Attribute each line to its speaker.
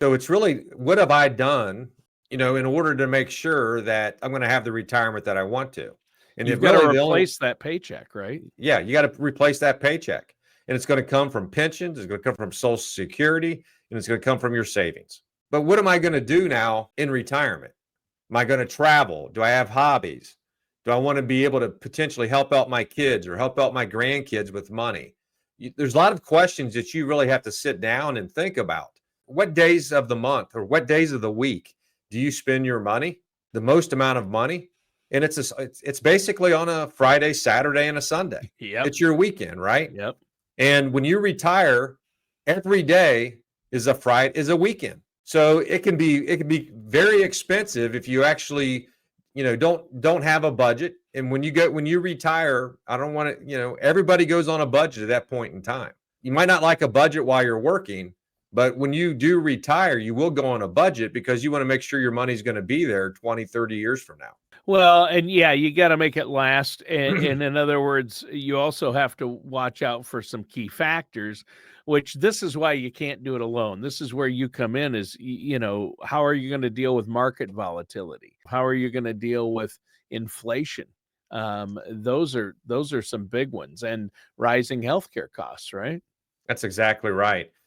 Speaker 1: So it's really, what have I done, in order to make sure that I'm going to have the retirement that I want to? And
Speaker 2: You've
Speaker 1: it
Speaker 2: got to
Speaker 1: really, the only,
Speaker 2: replace that paycheck, right?
Speaker 1: yeah, you got to replace that paycheck. And it's going to come from pensions, it's going to come from Social Security, and it's going to come from your savings. But what am I going to do now in retirement? Am I going to travel? Do I have hobbies? Do I want to be able to potentially help out my kids or help out my grandkids with money? There's a lot of questions that you really have to sit down and think about. What days of the month or what days of the week do you spend your money, the most amount of money? And it's basically on a Friday, Saturday, and a Sunday.
Speaker 2: Yep.
Speaker 1: It's your weekend, right?
Speaker 2: Yep.
Speaker 1: And when you retire, every day is a weekend. So it can be very expensive if you actually, don't have a budget. And when you retire, I don't want to, everybody goes on a budget at that point in time. You might not like a budget while you're working, but when you do retire, you will go on a budget because you want to make sure your money's going to be there 20, 30 years from now.
Speaker 2: Well, and yeah, you got to make it last. And in other words, you also have to watch out for some key factors, which this is why you can't do it alone. This is where you come in is, how are you going to deal with market volatility? How are you going to deal with inflation? Those are some big ones, and rising healthcare costs, right?
Speaker 1: That's exactly right.